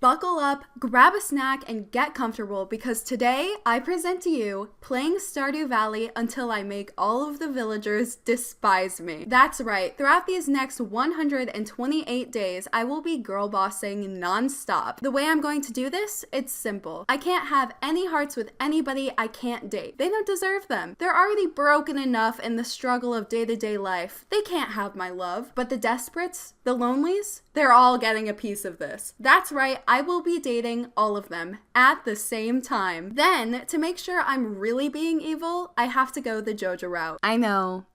Buckle up, grab a snack, and get comfortable because today I present to you playing Stardew Valley until I make all of the villagers despise me. That's right, throughout these next 128 days, I will be girl bossing non-stop. The way I'm going to do this, it's simple. I can't have any hearts with anybody I can't date. They don't deserve them. They're already broken enough in the struggle of day-to-day life. They can't have my love. But the desperates, the lonelies, they're all getting a piece of this. That's right, I will be dating all of them at the same time. Then, to make sure I'm really being evil, I have to go the Joja route. I know.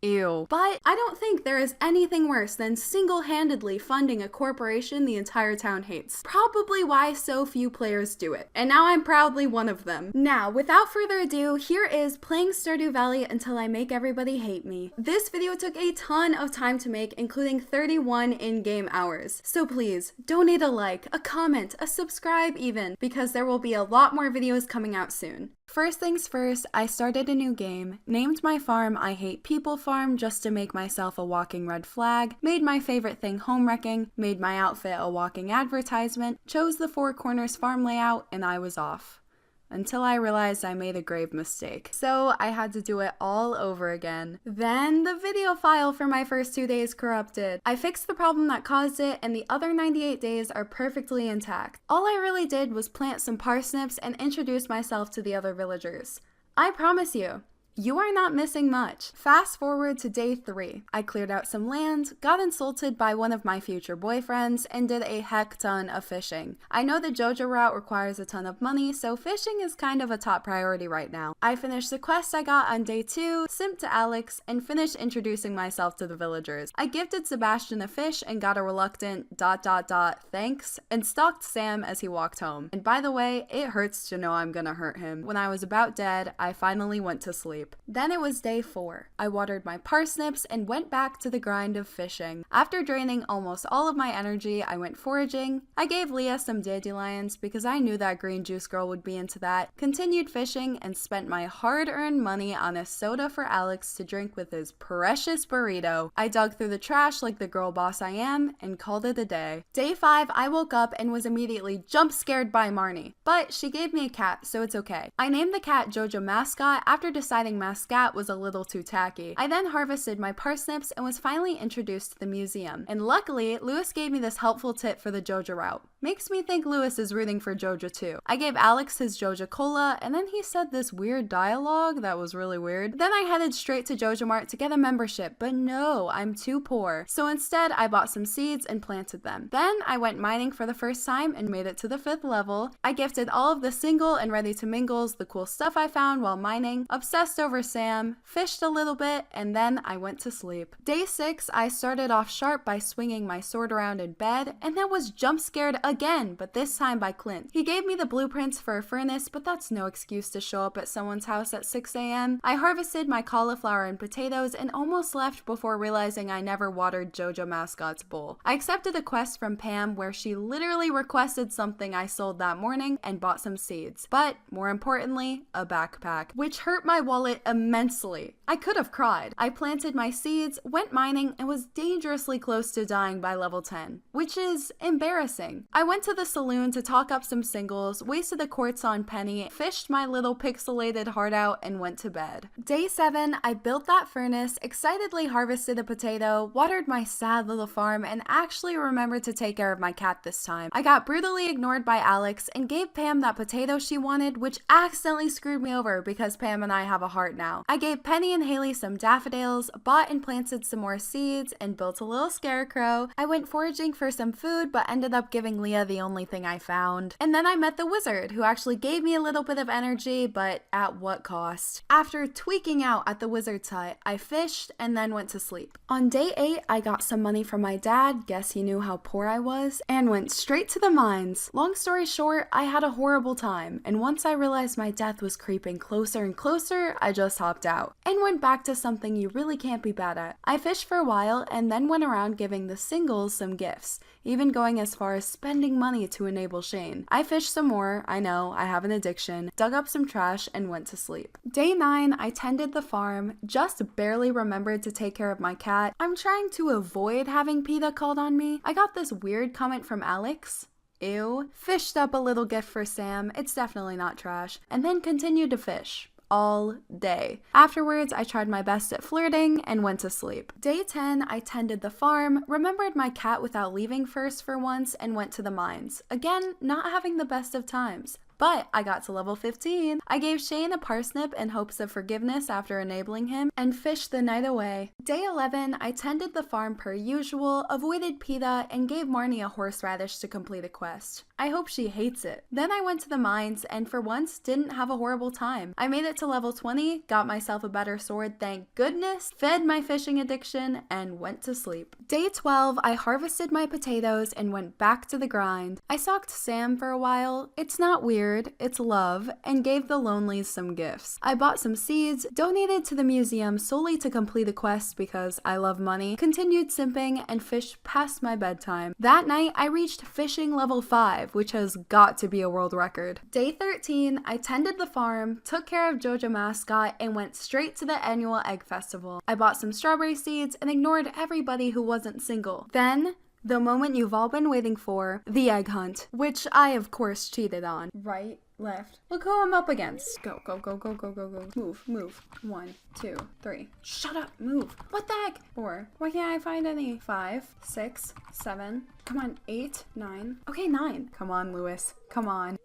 Ew. But I don't think there is anything worse than single-handedly funding a corporation the entire town hates. Probably why so few players do it. And now I'm proudly one of them. Now, without further ado, here is playing Stardew Valley until I make everybody hate me. This video took a ton of time to make, including 31 in-game hours. So please, donate a like, a comment, a subscribe even, because there will be a lot more videos coming out soon. First things first, I started a new game, named my farm I Hate People Farm just to make myself a walking red flag, made my favorite thing home wrecking, made my outfit a walking advertisement, chose the Four Corners farm layout, and I was off. Until I realized I made a grave mistake. So I had to do it all over again. Then the video file for my first 2 days corrupted. I fixed the problem that caused it and the other 98 days are perfectly intact. All I really did was plant some parsnips and introduce myself to the other villagers. I promise you are not missing much. Fast forward to day 3. I cleared out some land, got insulted by one of my future boyfriends, and did a heck ton of fishing. I know the Joja route requires a ton of money, so fishing is kind of a top priority right now. I finished the quest I got on day 2, simped to Alex, and finished introducing myself to the villagers. I gifted Sebastian a fish and got a reluctant ... thanks, and stalked Sam as he walked home. And by the way, it hurts to know I'm gonna hurt him. When I was about dead, I finally went to sleep. Then it was day 4. I watered my parsnips and went back to the grind of fishing. After draining almost all of my energy, I went foraging. I gave Leah some dandelions because I knew that green juice girl would be into that, continued fishing, and spent my hard-earned money on a soda for Alex to drink with his precious burrito. I dug through the trash like the girl boss I am and called it a day. Day 5, I woke up and was immediately jump scared by Marnie, but she gave me a cat, so it's okay. I named the cat Joja Mascot after deciding mascot was a little too tacky. I then harvested my parsnips and was finally introduced to the museum. And luckily, Lewis gave me this helpful tip for the Joja route. Makes me think Lewis is rooting for Joja too. I gave Alex his Joja Cola, and then he said this weird dialogue that was really weird. Then I headed straight to Joja Mart to get a membership, but no, I'm too poor. So instead, I bought some seeds and planted them. Then I went mining for the first time and made it to the 5th level. I gifted all of the single and ready to mingles the cool stuff I found while mining, obsessed over Sam, fished a little bit, and then I went to sleep. Day 6, I started off sharp by swinging my sword around in bed, and then was jump scared again, but this time by Clint. He gave me the blueprints for a furnace, but that's no excuse to show up at someone's house at 6 a.m. I harvested my cauliflower and potatoes and almost left before realizing I never watered Joja Mascot's bowl. I accepted a quest from Pam where she literally requested something I sold that morning and bought some seeds. But, more importantly, a backpack, which hurt my wallet immensely. I could have cried. I planted my seeds, went mining, and was dangerously close to dying by level 10, which is embarrassing. I went to the saloon to talk up some singles, wasted a quartz on Penny, fished my little pixelated heart out, and went to bed. Day 7, I built that furnace, excitedly harvested a potato, watered my sad little farm, and actually remembered to take care of my cat this time. I got brutally ignored by Alex and gave Pam that potato she wanted, which accidentally screwed me over because Pam and I have a heart now. I gave Penny and Haley some daffodils, bought and planted some more seeds, and built a little scarecrow. I went foraging for some food, but ended up giving Leah the only thing I found. And then I met the wizard, who actually gave me a little bit of energy, but at what cost? After tweaking out at the wizard's hut, I fished and then went to sleep. On day 8, I got some money from my dad, guess he knew how poor I was, and went straight to the mines. Long story short, I had a horrible time, and once I realized my death was creeping closer and closer, I just hopped out. And went back to something you really can't be bad at. I fished for a while and then went around giving the singles some gifts, even going as far as spending money to enable Shane. I fished some more, I know, I have an addiction, dug up some trash, and went to sleep. Day 9, I tended the farm, just barely remembered to take care of my cat. I'm trying to avoid having PETA called on me. I got this weird comment from Alex. Ew. Fished up a little gift for Sam. It's definitely not trash. And then continued to fish all day. Afterwards, I tried my best at flirting and went to sleep. Day 10, I tended the farm, remembered my cat without leaving first for once, and went to the mines. Again, not having the best of times. But I got to level 15. I gave Shane a parsnip in hopes of forgiveness after enabling him, and fished the night away. Day 11, I tended the farm per usual, avoided PETA, and gave Marnie a horseradish to complete a quest. I hope she hates it. Then I went to the mines, and for once, didn't have a horrible time. I made it to level 20, got myself a better sword, thank goodness, fed my fishing addiction, and went to sleep. Day 12, I harvested my potatoes and went back to the grind. I socked Sam for a while. It's not weird. It's love, and gave the lonelies some gifts. I bought some seeds, donated to the museum solely to complete a quest because I love money, continued simping, and fished past my bedtime. That night, I reached fishing level 5, which has got to be a world record. Day 13, I tended the farm, took care of Joja mascot, and went straight to the annual egg festival. I bought some strawberry seeds and ignored everybody who wasn't single. Then, the moment you've all been waiting for, the egg hunt, which I of course cheated on. Right, left. Look who I'm up against. Go, go, go, go, go, go, go. Move, move. 1, 2, 3. Shut up, move. What the heck? 4. Why can't I find any? 5, 6, 7. Come on, 8, 9. Okay, 9. Come on, Lewis. Come on.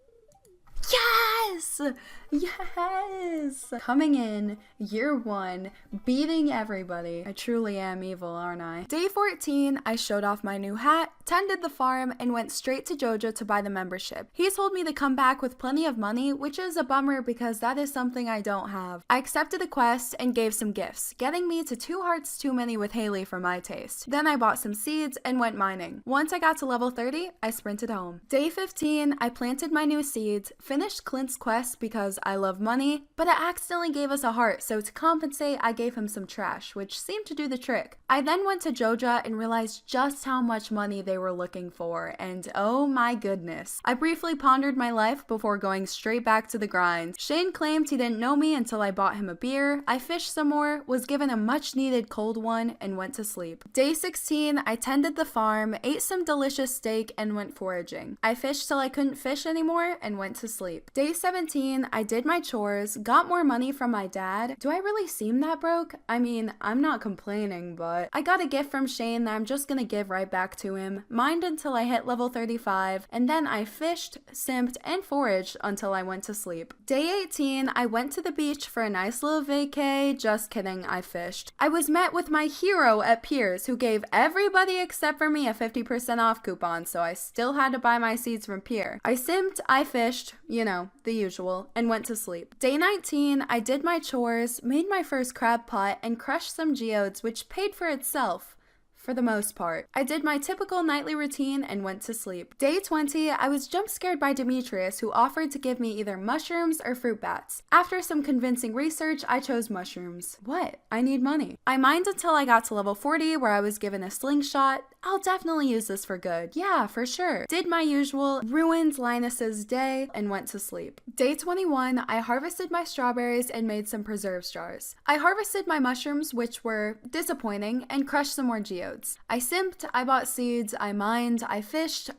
Yes! Yes! Coming in, year 1, beating everybody. I truly am evil, aren't I? Day 14, I showed off my new hat, tended the farm, and went straight to Joja to buy the membership. He told me to come back with plenty of money, which is a bummer because that is something I don't have. I accepted a quest and gave some gifts, getting me to 2 hearts too many with Haley for my taste. Then I bought some seeds and went mining. Once I got to level 30, I sprinted home. Day 15, I planted my new seeds, finished Clint's quest because I love money, but it accidentally gave us a heart, so to compensate, I gave him some trash, which seemed to do the trick. I then went to Joja and realized just how much money they were looking for, and oh my goodness. I briefly pondered my life before going straight back to the grind. Shane claimed he didn't know me until I bought him a beer. I fished some more, was given a much needed cold one, and went to sleep. Day 16, I tended the farm, ate some delicious steak, and went foraging. I fished till I couldn't fish anymore and went to sleep. Day 17, I did my chores, got more money from my dad. Do I really seem that broke? I mean, I'm not complaining, but I got a gift from Shane that I'm just gonna give right back to him, mined until I hit level 35, and then I fished, simped, and foraged until I went to sleep. Day 18, I went to the beach for a nice little vacay. Just kidding, I fished. I was met with my hero at Piers, who gave everybody except for me a 50% off coupon, so I still had to buy my seeds from Pier. I simped, I fished, you know, the usual, and went to sleep. Day 19, I did my chores, made my first crab pot, and crushed some geodes, which paid for itself. For the most part. I did my typical nightly routine and went to sleep. Day 20, I was jump scared by Demetrius, who offered to give me either mushrooms or fruit bats. After some convincing research, I chose mushrooms. What? I need money. I mined until I got to level 40, where I was given a slingshot. I'll definitely use this for good. Yeah, for sure. Did my usual, ruined Linus's day, and went to sleep. Day 21, I harvested my strawberries and made some preserves jars. I harvested my mushrooms, which were disappointing, and crushed some more geodes. I simped, I bought seeds, I mined, I fished,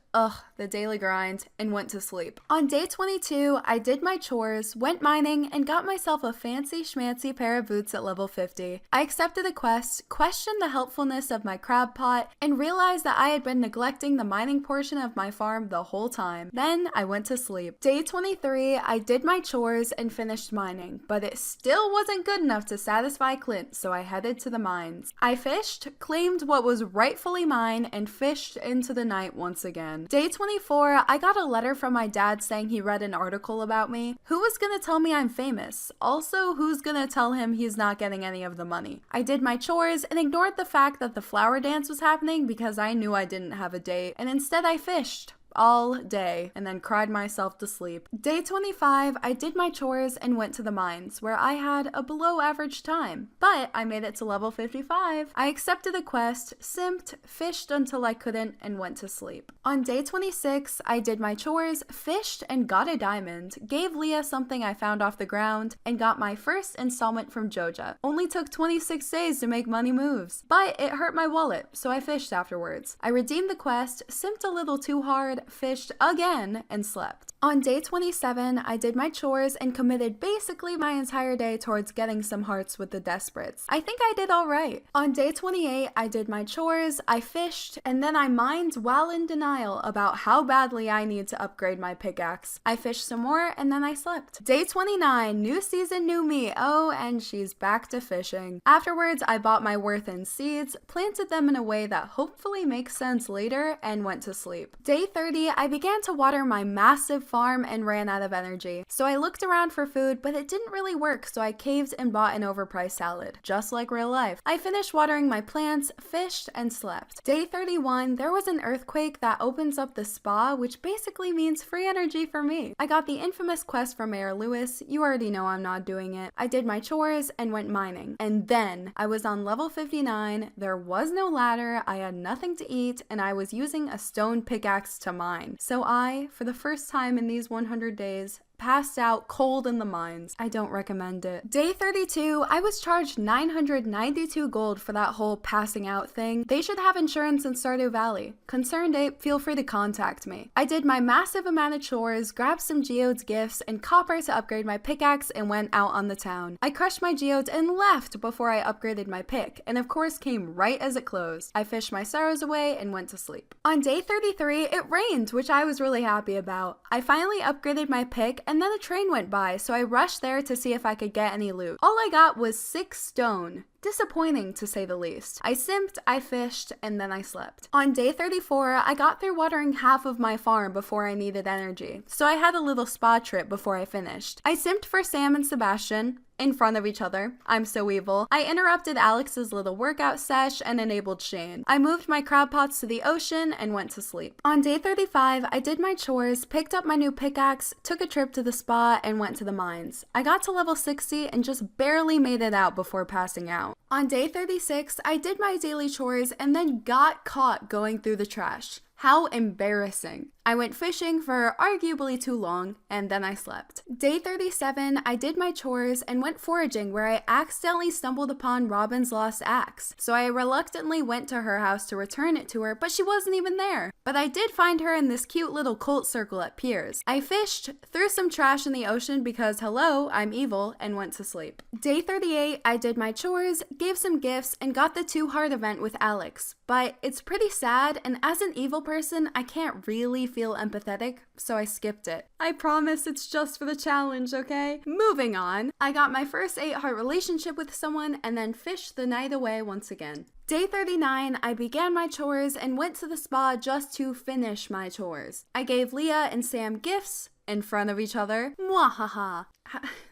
the daily grind, and went to sleep. On day 22, I did my chores, went mining, and got myself a fancy schmancy pair of boots at level 50. I accepted a quest, questioned the helpfulness of my crab pot, and realized that I had been neglecting the mining portion of my farm the whole time. Then I went to sleep. Day 23, I did my chores and finished mining, but it still wasn't good enough to satisfy Clint, so I headed to the mines. I fished, claimed what was rightfully mine, and fished into the night once again. Day 24, I got a letter from my dad saying he read an article about me. Who was gonna tell me I'm famous? Also, who's gonna tell him he's not getting any of the money? I did my chores and ignored the fact that the flower dance was happening because I knew I didn't have a date, and instead I fished all day and then cried myself to sleep. Day 25, I did my chores and went to the mines, where I had a below average time, but I made it to level 55. I accepted a quest, simped, fished until I couldn't, and went to sleep. On day 26, I did my chores, fished, and got a diamond, gave Leah something I found off the ground, and got my first installment from Joja. Only took 26 days to make money moves, but it hurt my wallet, so I fished afterwards. I redeemed the quest, simped a little too hard, fished again, and slept. On day 27, I did my chores and committed basically my entire day towards getting some hearts with the Desperates. I think I did alright. On day 28, I did my chores, I fished, and then I mined while in denial about how badly I need to upgrade my pickaxe. I fished some more, and then I slept. Day 29, new season, new me. Oh, and she's back to fishing. Afterwards, I bought my worth in seeds, planted them in a way that hopefully makes sense later, and went to sleep. Day 30, I began to water my massive farm and ran out of energy. So I looked around for food, but it didn't really work, so I caved and bought an overpriced salad, just like real life. I finished watering my plants, fished, and slept. Day 31, there was an earthquake that opens up the spa, which basically means free energy for me. I got the infamous quest from Mayor Lewis. You already know I'm not doing it. I did my chores and went mining. And then I was on level 59, there was no ladder, I had nothing to eat, and I was using a stone pickaxe to mine. So I, for the first time in these 100 days, passed out cold in the mines. I don't recommend it. Day 32, I was charged 992 gold for that whole passing out thing. They should have insurance in Stardew Valley. Concerned ape, feel free to contact me. I did my massive amount of chores, grabbed some geodes gifts and copper to upgrade my pickaxe, and went out on the town. I crushed my geodes and left before I upgraded my pick, and of course came right as it closed. I fished my sorrows away and went to sleep. On day 33, it rained, which I was really happy about. I finally upgraded my pick, and then a train went by, so I rushed there to see if I could get any loot. All I got was 6 stone. Disappointing, to say the least. I simped, I fished, and then I slept. On day 34, I got through watering half of my farm before I needed energy, so I had a little spa trip before I finished. I simped for Sam and Sebastian in front of each other. I'm so evil. I interrupted Alex's little workout sesh and enabled Shane. I moved my crab pots to the ocean and went to sleep. On day 35, I did my chores, picked up my new pickaxe, took a trip to the spa, and went to the mines. I got to level 60 and just barely made it out before passing out. On day 36, I did my daily chores and then got caught going through the trash. How embarrassing. I went fishing for arguably too long, and then I slept. Day 37, I did my chores and went foraging where I accidentally stumbled upon Robin's lost axe. So I reluctantly went to her house to return it to her, but she wasn't even there. But I did find her in this cute little cult circle at Piers. I fished, threw some trash in the ocean because hello, I'm evil, and went to sleep. Day 38, I did my chores, gave some gifts, and got the 2-heart event with Alex. But it's pretty sad, and as an evil person, I can't really feel empathetic, so I skipped it. I promise it's just for the challenge, okay? Moving on, I got my first 8-heart relationship with someone and then fished the night away once again. Day 39, I began my chores and went to the spa just to finish my chores. I gave Leah and Sam gifts in front of each other. Mwahaha.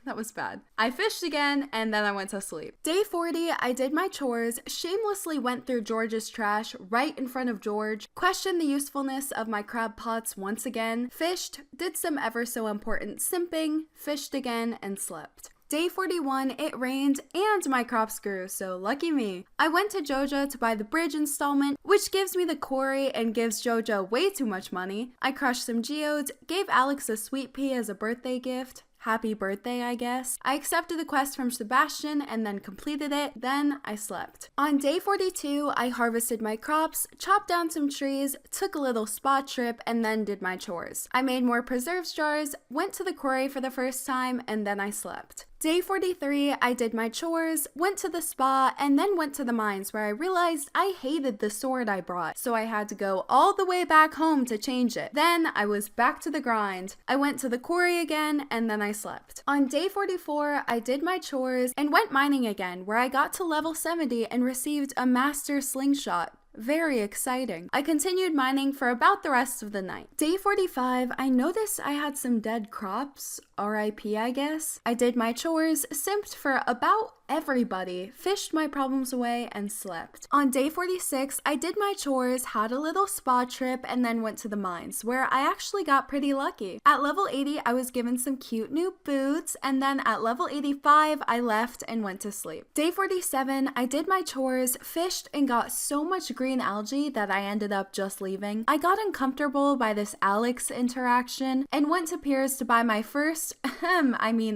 That was bad. I fished again, and then I went to sleep. Day 40, I did my chores, shamelessly went through George's trash right in front of George, questioned the usefulness of my crab pots once again, fished, did some ever so important simping, fished again, and slept. Day 41, it rained and my crops grew, so lucky me. I went to Joja to buy the bridge installment, which gives me the quarry and gives Joja way too much money. I crushed some geodes, gave Alex a sweet pea as a birthday gift. Happy birthday, I guess. I accepted the quest from Sebastian and then completed it. Then I slept. On day 42, I harvested my crops, chopped down some trees, took a little spa trip, and then did my chores. I made more preserves jars, went to the quarry for the first time, and then I slept. Day 43, I did my chores, went to the spa, and then went to the mines where I realized I hated the sword I brought, so I had to go all the way back home to change it. Then I was back to the grind. I went to the quarry again, and then I slept. On day 44, I did my chores and went mining again, where I got to level 70 and received a master slingshot. Very exciting. I continued mining for about the rest of the night. Day 45, I noticed I had some dead crops. RIP, I guess. I did my chores, simped for about everybody, fished my problems away, and slept. On day 46, I did my chores, had a little spa trip, and then went to the mines, where I actually got pretty lucky. At level 80, I was given some cute new boots, and then at level 85, I left and went to sleep. Day 47, I did my chores, fished, and got so much green algae that I ended up just leaving, I got uncomfortable by this Alex interaction and went to Piers to buy my first,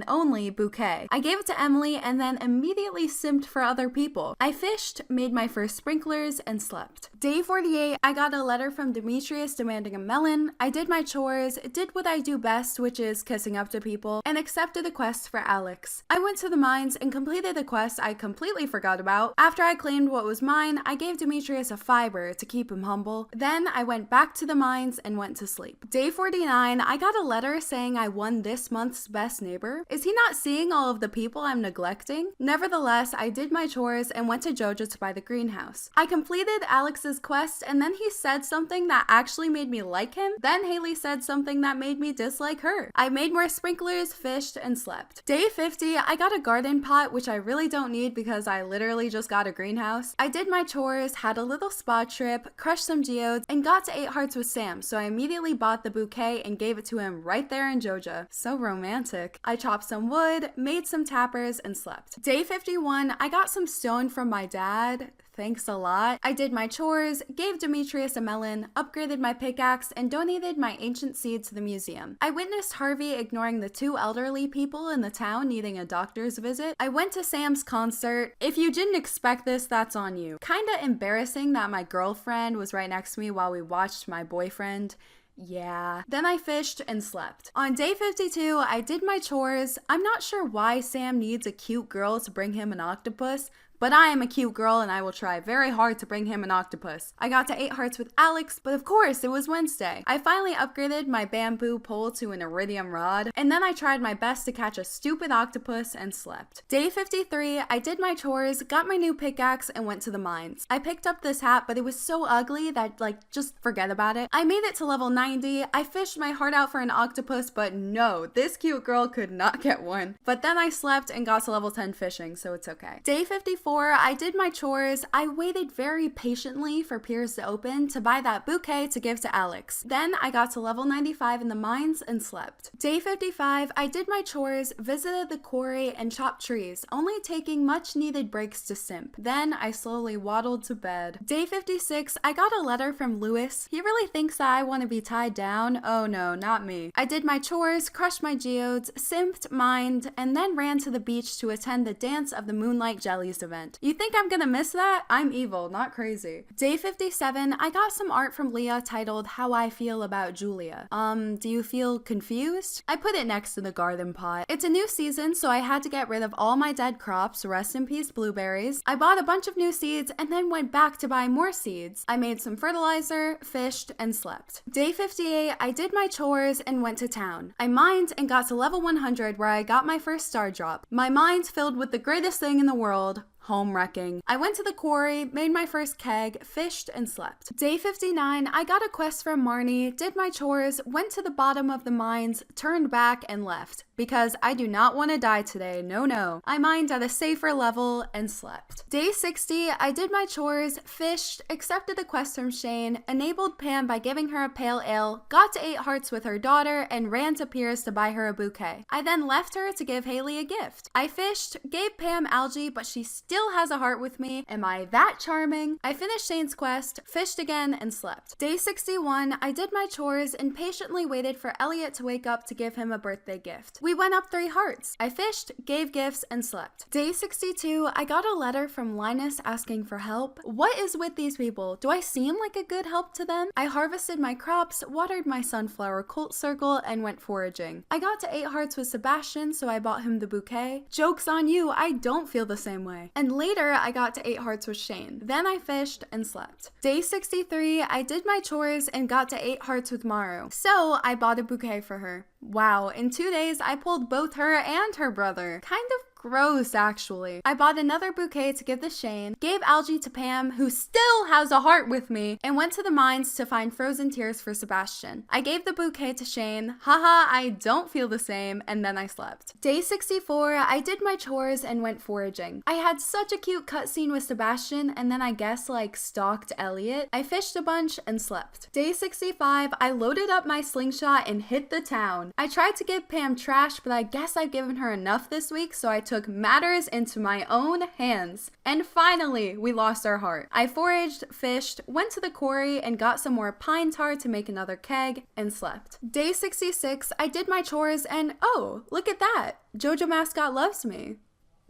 only bouquet. I gave it to Emily and then immediately simped for other people. I fished, made my first sprinklers, and slept. Day 48, I got a letter from Demetrius demanding a melon. I did my chores, did what I do best, which is kissing up to people, and accepted a quest for Alex. I went to the mines and completed a quest I completely forgot about. After I claimed what was mine, I gave Demetrius a fiber to keep him humble. Then I went back to the mines and went to sleep. Day 49, I got a letter saying I won this month's best neighbor. Is he not seeing all of the people I'm neglecting? Nevertheless, I did my chores and went to Joja to buy the greenhouse. I completed Alex's quest and then he said something that actually made me like him. Then Haley said something that made me dislike her. I made more sprinklers, fished, and slept. Day 50, I got a garden pot, which I really don't need because I literally just got a greenhouse. I did my chores, had a little spa trip, crushed some geodes, and got to 8 hearts with Sam, so I immediately bought the bouquet and gave it to him right there in Joja. So romantic. I chopped some wood, made some tappers, and slept. Day 51, I got some stone from my dad. Thanks a lot. I did my chores, gave Demetrius a melon, upgraded my pickaxe, and donated my ancient seed to the museum. I witnessed Harvey ignoring the 2 elderly people in the town needing a doctor's visit. I went to Sam's concert. If you didn't expect this, that's on you. Kinda embarrassing that my girlfriend was right next to me while we watched my boyfriend. Yeah. Then I fished and slept. On day 52, I did my chores. I'm not sure why Sam needs a cute girl to bring him an octopus, but I am a cute girl and I will try very hard to bring him an octopus. I got to 8 hearts with Alex, but of course it was Wednesday. I finally upgraded my bamboo pole to an iridium rod, and then I tried my best to catch a stupid octopus and slept. Day 53, I did my chores, got my new pickaxe, and went to the mines. I picked up this hat, but it was so ugly that, just forget about it. I made it to level 90, I fished my heart out for an octopus, but no, this cute girl could not get one. But then I slept and got to level 10 fishing, so it's okay. Day 54, I did my chores. I waited very patiently for Piers to open to buy that bouquet to give to Alex. Then I got to level 95 in the mines and slept. Day 55, I did my chores, visited the quarry, and chopped trees, only taking much needed breaks to simp. Then I slowly waddled to bed. Day 56, I got a letter from Lewis. He really thinks that I want to be tied down. Oh no, not me. I did my chores, crushed my geodes, simped, mined, and then ran to the beach to attend the Dance of the Moonlight Jellies event. You think I'm gonna miss that? I'm evil, not crazy. Day 57, I got some art from Leah titled How I Feel About Julia. Do you feel confused? I put it next to the garden pot. It's a new season, so I had to get rid of all my dead crops, rest in peace blueberries. I bought a bunch of new seeds and then went back to buy more seeds. I made some fertilizer, fished, and slept. Day 58, I did my chores and went to town. I mined and got to level 100 where I got my first star drop. My mind's filled with the greatest thing in the world, home wrecking. I went to the quarry, made my first keg, fished, and slept. Day 59, I got a quest from Marnie, did my chores, went to the bottom of the mines, turned back, and left. Because I do not want to die today, no. I mined at a safer level and slept. Day 60, I did my chores, fished, accepted a quest from Shane, enabled Pam by giving her a pale ale, got to 8 hearts with her daughter, and ran to Piers to buy her a bouquet. I then left her to give Haley a gift. I fished, gave Pam algae, but she still has a heart with me. Am I that charming? I finished Shane's quest, fished again, and slept. Day 61, I did my chores and patiently waited for Elliot to wake up to give him a birthday gift. We went up 3 hearts. I fished, gave gifts, and slept. Day 62, I got a letter from Linus asking for help. What is with these people? Do I seem like a good help to them? I harvested my crops, watered my sunflower cult circle, and went foraging. I got to 8 hearts with Sebastian, so I bought him the bouquet. Joke's on you, I don't feel the same way. And later, I got to 8 hearts with Shane. Then I fished and slept. Day 63, I did my chores and got to 8 hearts with Maru. So I bought a bouquet for her. Wow, in 2 days, I pulled both her and her brother. Kind of gross, actually. I bought another bouquet to give to Shane, gave algae to Pam, who still has a heart with me, and went to the mines to find frozen tears for Sebastian. I gave the bouquet to Shane, haha, I don't feel the same, and then I slept. Day 64, I did my chores and went foraging. I had such a cute cutscene with Sebastian, and then I guess stalked Elliot. I fished a bunch and slept. Day 65, I loaded up my slingshot and hit the town. I tried to give Pam trash, but I guess I've given her enough this week, so I took took matters into my own hands. And finally, we lost our heart. I foraged, fished, went to the quarry, and got some more pine tar to make another keg, and slept. Day 66, I did my chores, and oh, look at that! Joja Mascot loves me.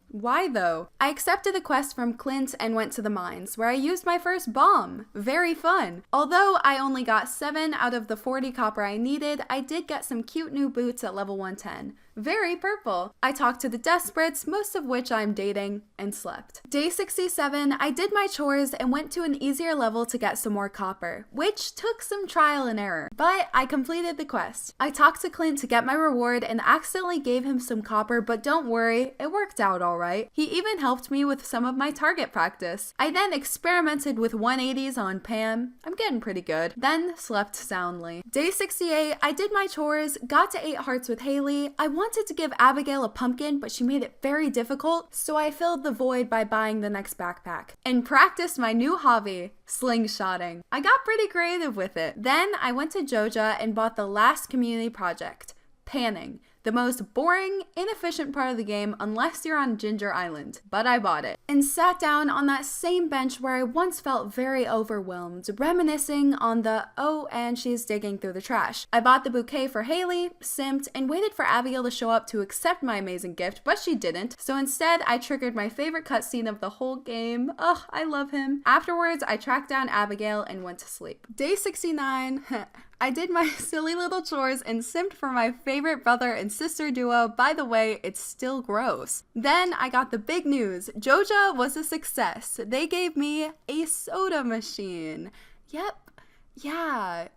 Why though? I accepted the quest from Clint and went to the mines, where I used my first bomb. Very fun. Although I only got 7 out of the 40 copper I needed, I did get some cute new boots at level 110. Very purple. I talked to the Desperates, most of which I'm dating, and slept. Day 67, I did my chores and went to an easier level to get some more copper, which took some trial and error, but I completed the quest. I talked to Clint to get my reward and accidentally gave him some copper, but don't worry, it worked out alright. He even helped me with some of my target practice. I then experimented with 180s on Pam. I'm getting pretty good. Then slept soundly. Day 68, I did my chores, got to 8 hearts with Haley. I wanted to give Abigail a pumpkin, but she made it very difficult, so I filled the void by buying the next backpack and practiced my new hobby, slingshotting. I got pretty creative with it. Then I went to Joja and bought the last community project, panning. The most boring, inefficient part of the game unless you're on Ginger Island, but I bought it. And sat down on that same bench where I once felt very overwhelmed, reminiscing on the, oh, and she's digging through the trash. I bought the bouquet for Haley, simped, and waited for Abigail to show up to accept my amazing gift, but she didn't. So instead, I triggered my favorite cutscene of the whole game. Ugh, I love him. Afterwards, I tracked down Abigail and went to sleep. Day 69, I did my silly little chores and simped for my favorite brother and sister duo. By the way, it's still gross. Then I got the big news. Joja was a success. They gave me a soda machine. Yep. Yeah,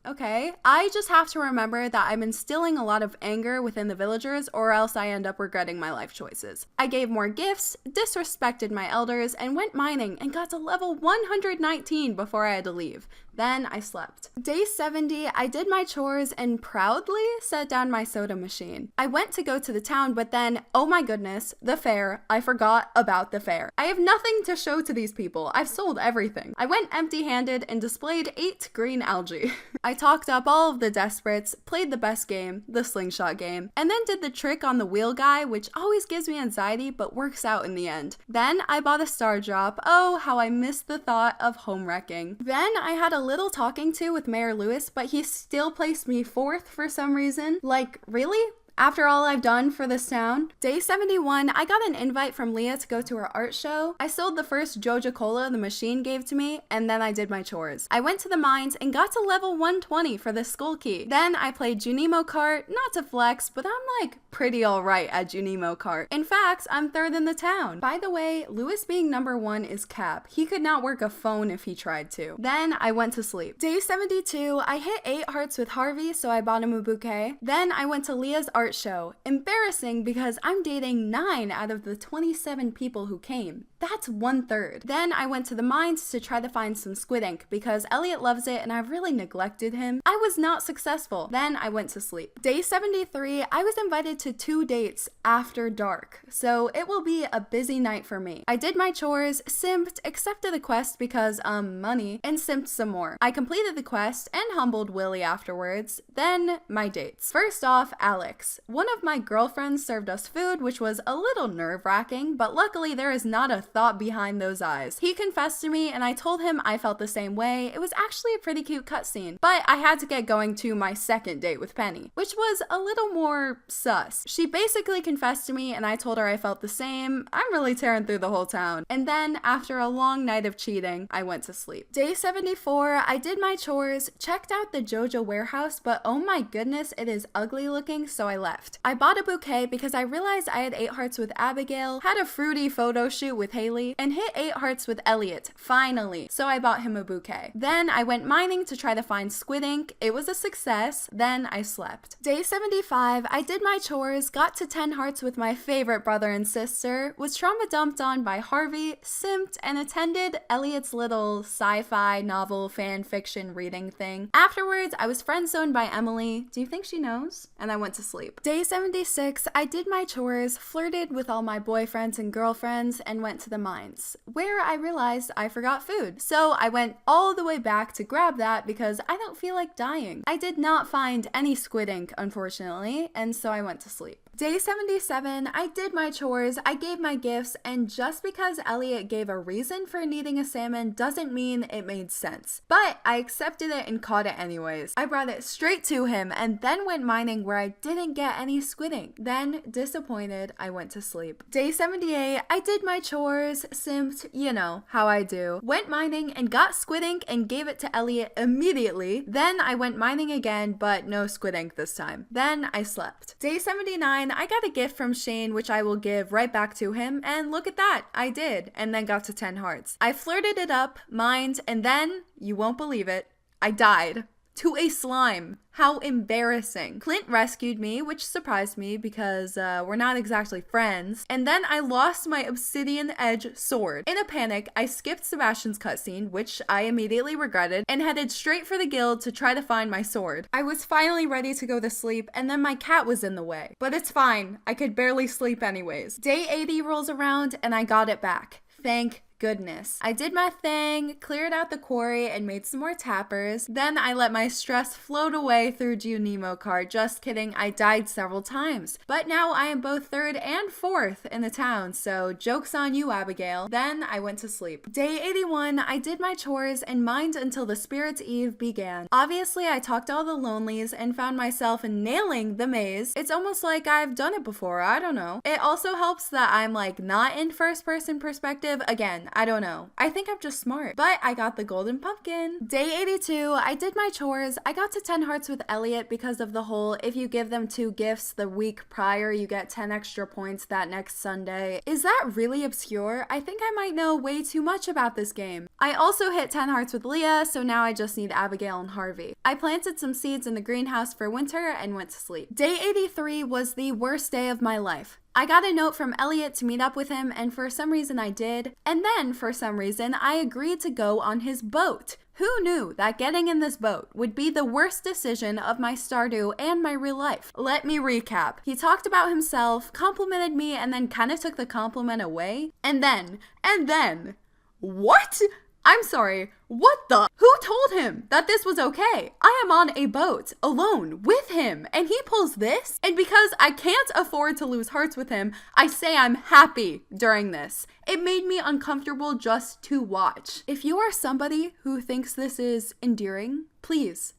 okay. I just have to remember that I'm instilling a lot of anger within the villagers or else I end up regretting my life choices. I gave more gifts, disrespected my elders, and went mining and got to level 119 before I had to leave. Then I slept. Day 70, I did my chores and proudly set down my soda machine. I went to go to the town, but then, oh my goodness, the fair. I forgot about the fair. I have nothing to show to these people. I've sold everything. I went empty-handed and displayed 8 green algae. I talked up all of the Desperates, played the best game, the Slingshot game, and then did the trick on the wheel guy, which always gives me anxiety but works out in the end. Then I bought a star drop. Oh, how I missed the thought of home wrecking. Then I had a little talking to with Mayor Lewis, but he still placed me 4th for some reason. Like, really? After all I've done for this town. Day 71, I got an invite from Leah to go to her art show. I sold the first Joja Cola the machine gave to me, and then I did my chores. I went to the mines and got to level 120 for the skull key. Then I played Junimo Kart, not to flex, but I'm like pretty alright at Junimo Kart. In fact, I'm 3rd in the town. By the way, Lewis being number 1 is cap. He could not work a phone if he tried to. Then I went to sleep. Day 72, I hit 8 hearts with Harvey, so I bought him a bouquet. Then I went to Leah's art show. Embarrassing because I'm dating 9 out of the 27 people who came. That's 1/3. Then I went to the mines to try to find some squid ink because Elliot loves it and I've really neglected him. I was not successful. Then I went to sleep. Day 73, I was invited to 2 dates after dark, so it will be a busy night for me. I did my chores, simped, accepted the quest because, money, and simped some more. I completed the quest and humbled Willie afterwards. Then my dates. First off, Alex. One of my girlfriends served us food, which was a little nerve-wracking, but luckily there is not a thought behind those eyes. He confessed to me and I told him I felt the same way. It was actually a pretty cute cutscene, but I had to get going to my second date with Penny, which was a little more sus. She basically confessed to me and I told her I felt the same. I'm really tearing through the whole town. And then after a long night of cheating, I went to sleep. Day 74, I did my chores, checked out the Joja warehouse, but oh my goodness, it is ugly looking, so I left. I bought a bouquet because I realized I had 8 hearts with Abigail, had a fruity photo shoot with Haley, and hit 8 hearts with Elliot, finally, so I bought him a bouquet. Then I went mining to try to find squid ink. It was a success. Then I slept. Day 75, I did my chores, got to 10 hearts with my favorite brother and sister, was trauma dumped on by Harvey, simped, and attended Elliot's little sci-fi novel fan fiction reading thing. Afterwards, I was friend zoned by Emily. Do you think she knows? And I went to sleep. Day 76, I did my chores, flirted with all my boyfriends and girlfriends, and went to the mines, where I realized I forgot food. So I went all the way back to grab that because I don't feel like dying. I did not find any squid ink, unfortunately, and so I went to sleep. Day 77, I did my chores, I gave my gifts, and just because Elliot gave a reason for needing a salmon doesn't mean it made sense. But I accepted it and caught it anyways. I brought it straight to him and then went mining where I didn't get any squid ink. Then, disappointed, I went to sleep. Day 78, I did my chores, simped, you know, how I do. Went mining and got squid ink and gave it to Elliot immediately. Then I went mining again, but no squid ink this time. Then I slept. Day 79, I got a gift from Shane, which I will give right back to him, and look at that, I did, and then got to 10 hearts. I flirted it up, mined, and then, you won't believe it, I died. To a slime. How embarrassing. Clint rescued me, which surprised me because we're not exactly friends. And then I lost my obsidian edge sword. In a panic, I skipped Sebastian's cutscene, which I immediately regretted, and headed straight for the guild to try to find my sword. I was finally ready to go to sleep, and then my cat was in the way. But it's fine. I could barely sleep anyways. Day 80 rolls around, and I got it back. Thank goodness. I did my thing, cleared out the quarry, and made some more tappers. Then I let my stress float away through Junimo Kart. Just kidding, I died several times. But now I am both 3rd and 4th in the town, so joke's on you, Abigail. Then I went to sleep. Day 81, I did my chores and mined until the Spirit's Eve began. Obviously, I talked to all the lonelies and found myself nailing the maze. It's almost like I've done it before, I don't know. It also helps that I'm like not in first person perspective. Again, I don't know. I think I'm just smart. But I got the golden pumpkin. Day 82, I did my chores. I got to 10 hearts with Elliot because of the whole if you give them 2 gifts the week prior, you get 10 extra points that next Sunday. Is that really obscure? I think I might know way too much about this game. I also hit 10 hearts with Leah, so now I just need Abigail and Harvey. I planted some seeds in the greenhouse for winter and went to sleep. Day 83 was the worst day of my life. I got a note from Elliot to meet up with him, and for some reason I did. And then, for some reason, I agreed to go on his boat. Who knew that getting in this boat would be the worst decision of my Stardew and my real life? Let me recap. He talked about himself, complimented me, and then kind of took the compliment away. And then, what? I'm sorry, what the? Who told him that this was okay? I am on a boat, alone, with him, and he pulls this? And because I can't afford to lose hearts with him, I say I'm happy during this. It made me uncomfortable just to watch. If you are somebody who thinks this is endearing, please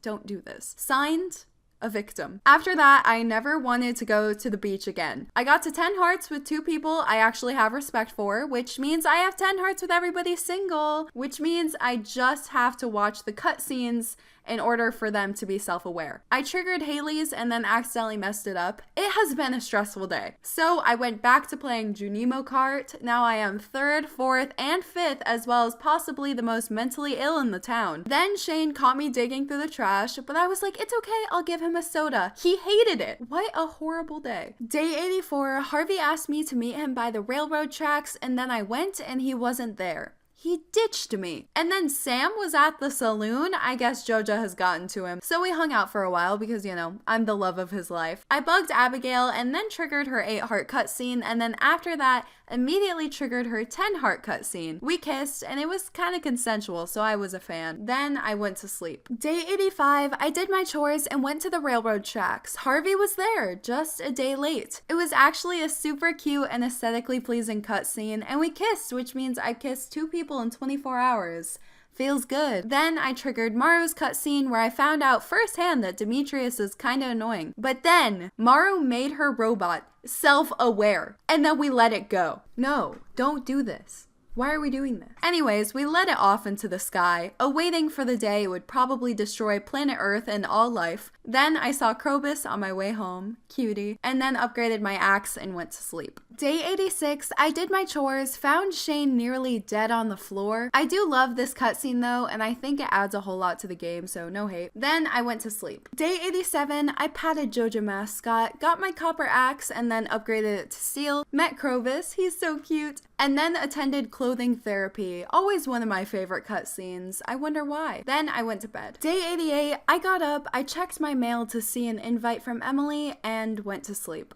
don't do this. Signed, a victim. After that, I never wanted to go to the beach again. I got to 10 hearts with 2 people I actually have respect for, which means I have 10 hearts with everybody single, which means I just have to watch the cutscenes in order for them to be self-aware. I triggered Haley's and then accidentally messed it up. It has been a stressful day. So I went back to playing Junimo Kart. Now I am 3rd, 4th, and 5th, as well as possibly the most mentally ill in the town. Then Shane caught me digging through the trash, but I was like, it's okay, I'll give him a soda. He hated it. What a horrible day. Day 84, Harvey asked me to meet him by the railroad tracks, and then I went and he wasn't there. He ditched me. And then Sam was at the saloon. I guess Joja has gotten to him. So we hung out for a while because, you know, I'm the love of his life. I bugged Abigail and then triggered her 8 heart cutscene. And then after that, immediately triggered her 10 heart cutscene. We kissed and it was kind of consensual, so I was a fan. Then I went to sleep. Day 85, I did my chores and went to the railroad tracks. Harvey was there, just a day late. It was actually a super cute and aesthetically pleasing cutscene, and we kissed, which means I kissed 2 people in 24 hours. Feels good. Then I triggered Maru's cutscene where I found out firsthand that Demetrius is kinda annoying. But then, Maru made her robot self-aware, and then we let it go. No, don't do this. Why are we doing this? Anyways, we let it off into the sky, awaiting for the day it would probably destroy planet Earth and all life. Then I saw Krobus on my way home, cutie, and then upgraded my axe and went to sleep. Day 86, I did my chores, found Shane nearly dead on the floor. I do love this cutscene though, and I think it adds a whole lot to the game, so no hate. Then I went to sleep. Day 87, I patted Joja Mascot, got my copper axe, and then upgraded it to steel, met Krobus, he's so cute, and then attended clothing therapy, always one of my favorite cutscenes. I wonder why. Then I went to bed. Day 88, I got up, I checked my mail to see an invite from Emily, and went to sleep.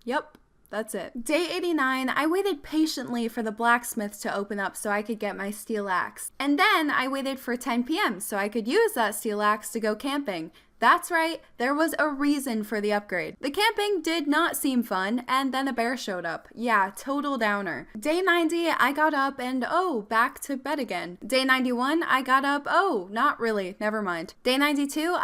Yep. That's it. Day 89, I waited patiently for the blacksmith to open up so I could get my steel axe. And then I waited for 10 p.m. so I could use that steel axe to go camping. That's right, there was a reason for the upgrade. The camping did not seem fun, and then a bear showed up. Yeah, total downer. Day 90, I got up and back to bed again. Day 91, I got up, not really, never mind. Day 92,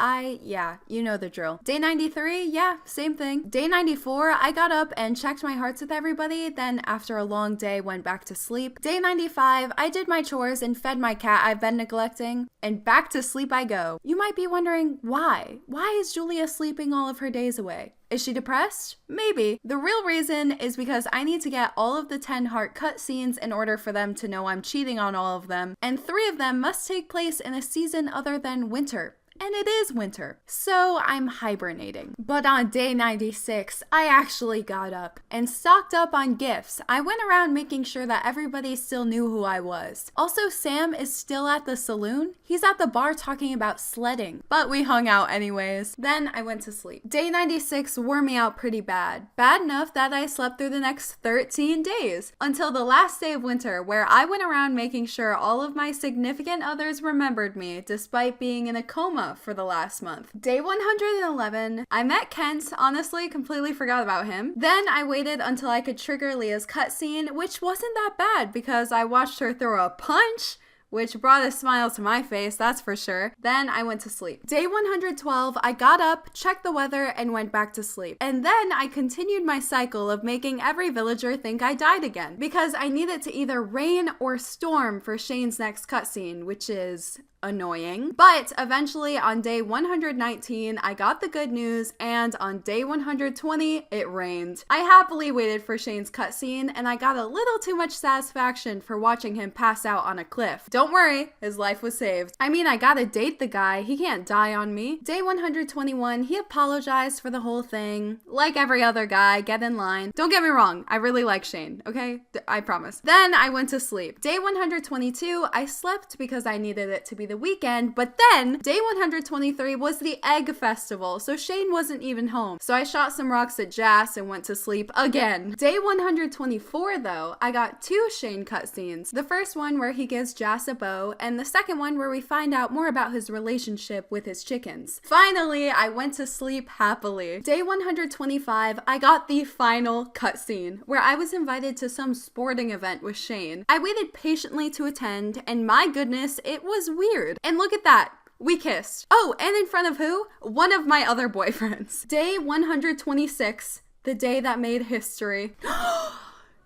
you know the drill. Day 93, yeah, same thing. Day 94, I got up and checked my hearts with everybody, then after a long day went back to sleep. Day 95, I did my chores and fed my cat I've been neglecting, and back to sleep I go. You might be wondering, why? Why is Julia sleeping all of her days away? Is she depressed? Maybe. The real reason is because I need to get all of the 10 heart cutscenes in order for them to know I'm cheating on all of them, and 3 of them must take place in a season other than winter. And it is winter, so I'm hibernating. But on day 96, I actually got up and stocked up on gifts. I went around making sure that everybody still knew who I was. Also, Sam is still at the saloon. He's at the bar talking about sledding, but we hung out anyways. Then I went to sleep. Day 96 wore me out pretty bad. Bad enough that I slept through the next 13 days, until the last day of winter, where I went around making sure all of my significant others remembered me, despite being in a coma for the last month. Day 111, I met Kent, honestly completely forgot about him. Then I waited until I could trigger Leah's cutscene, which wasn't that bad because I watched her throw a punch, which brought a smile to my face, that's for sure. Then I went to sleep. Day 112, I got up, checked the weather, and went back to sleep. And then I continued my cycle of making every villager think I died again, because I needed to either rain or storm for Shane's next cutscene, which is annoying. But eventually on day 119, I got the good news, and on day 120, it rained. I happily waited for Shane's cutscene, and I got a little too much satisfaction for watching him pass out on a cliff. Don't worry, his life was saved. I mean, I gotta date the guy, he can't die on me. Day 121, he apologized for the whole thing. Like every other guy, get in line. Don't get me wrong, I really like Shane, okay? I promise. Then I went to sleep. Day 122, I slept because I needed it to be the weekend, but then day 123 was the egg festival, so Shane wasn't even home. So I shot some rocks at Jas and went to sleep again. Day 124 though, I got 2 Shane cutscenes. The first one where he gives Jas a bow, and the second one where we find out more about his relationship with his chickens. Finally, I went to sleep happily. Day 125, I got the final cutscene, where I was invited to some sporting event with Shane. I waited patiently to attend, and my goodness, it was weird. And look at that. We kissed. Oh, and in front of who? One of my other boyfriends. Day 126, the day that made history.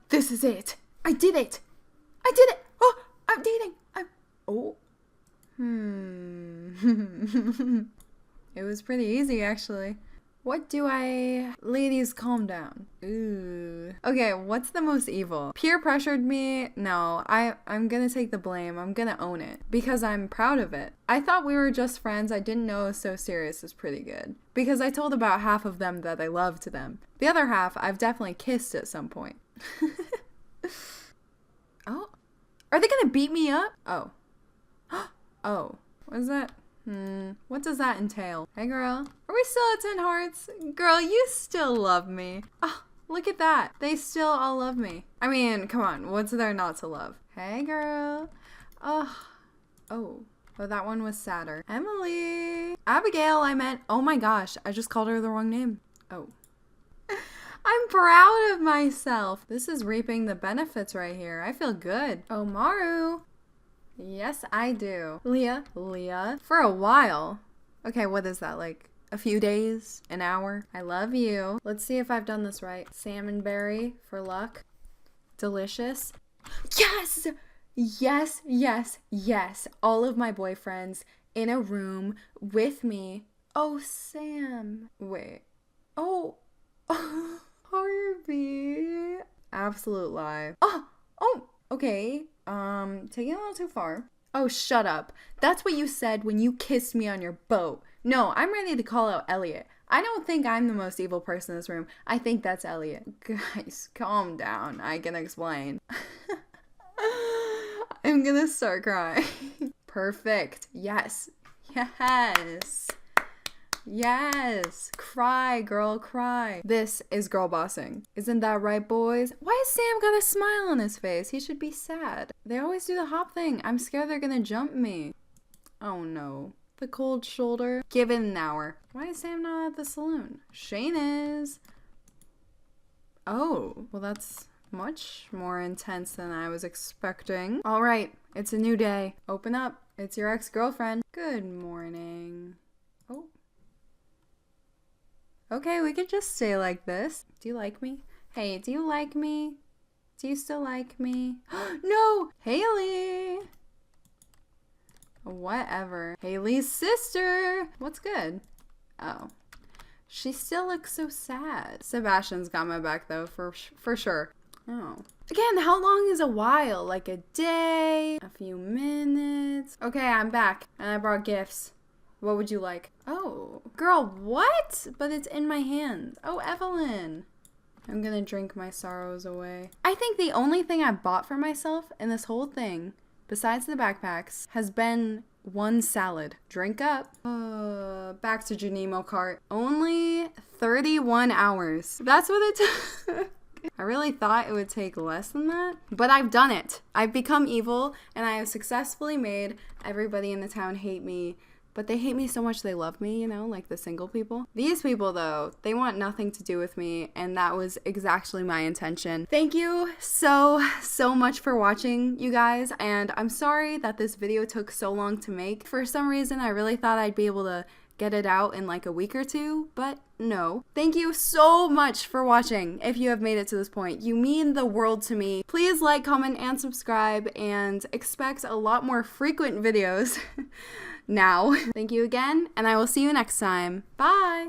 This is it. I did it. I did it. Oh, I'm dating. It was pretty easy, actually. What do I... Ladies, calm down. Ooh. Okay, what's the most evil? Peer pressured me? No, I'm gonna take the blame. I'm gonna own it. Because I'm proud of it. I thought we were just friends. I didn't know it was so serious is pretty good. Because I told about half of them that I loved them. The other half, I've definitely kissed at some point. Oh. Are they gonna beat me up? Oh. Oh. What is that? What does that entail? Hey girl, are we still at 10 hearts? Girl, you still love me. Oh, look at that. They still all love me. I mean, come on, what's there not to love? Hey girl. Oh, that one was sadder. Emily. Abigail, I meant, oh my gosh, I just called her the wrong name. Oh. I'm proud of myself. This is reaping the benefits right here. I feel good. Oh, Maru. Yes, I do. Leah. For a while. Okay, what is that, like a few days? An hour? I love you. Let's see if I've done this right. Salmon berry for luck. Delicious. Yes! Yes. All of my boyfriends in a room with me. Oh, Sam. Wait. Oh. Harvey. Absolute lie. Oh, okay. Taking a little too far. Oh, shut up. That's what you said when you kissed me on your boat. No, I'm ready to call out Elliot. I don't think I'm the most evil person in this room. I think that's Elliot. Guys, calm down. I can explain. I'm gonna start crying. Perfect. Yes. Cry, girl, cry. This is girl bossing. Isn't that right, boys? Why has Sam got a smile on his face? He should be sad. They always do the hop thing. I'm scared they're gonna jump me. Oh no. the cold shoulder. Give it an hour. Why is Sam not at the saloon? Shane is. Oh, well that's much more intense than I was expecting. All right, it's a new day. Open up. It's your ex-girlfriend. Good morning. Oh. Okay, we could just stay like this. Do you like me? Hey, do you like me? Do you still like me? No! Haley! Whatever. Haley's sister! What's good? Oh. She still looks so sad. Sebastian's got my back though, for sure. Oh. Again, how long is a while? Like a day? A few minutes? Okay, I'm back. And I brought gifts. What would you like? Oh. Girl, what? But it's in my hand. Oh, Evelyn. I'm gonna drink my sorrows away. I think the only thing I bought for myself in this whole thing, besides the backpacks, has been one salad. Drink up. Back to Junimo Kart. Only 31 hours. That's what it took. I really thought it would take less than that, but I've done it. I've become evil, and I have successfully made everybody in the town hate me, but they hate me so much they love me, you know, like the single people. These people, though, they want nothing to do with me, and that was exactly my intention. Thank you so much for watching, you guys, and I'm sorry that this video took so long to make. For some reason, I really thought I'd be able to get it out in like a week or two, but no. Thank you so much for watching. If you have made it to this point, you mean the world to me. Please like, comment, and subscribe, and expect a lot more frequent videos now. Thank you again, and I will see you next time. Bye!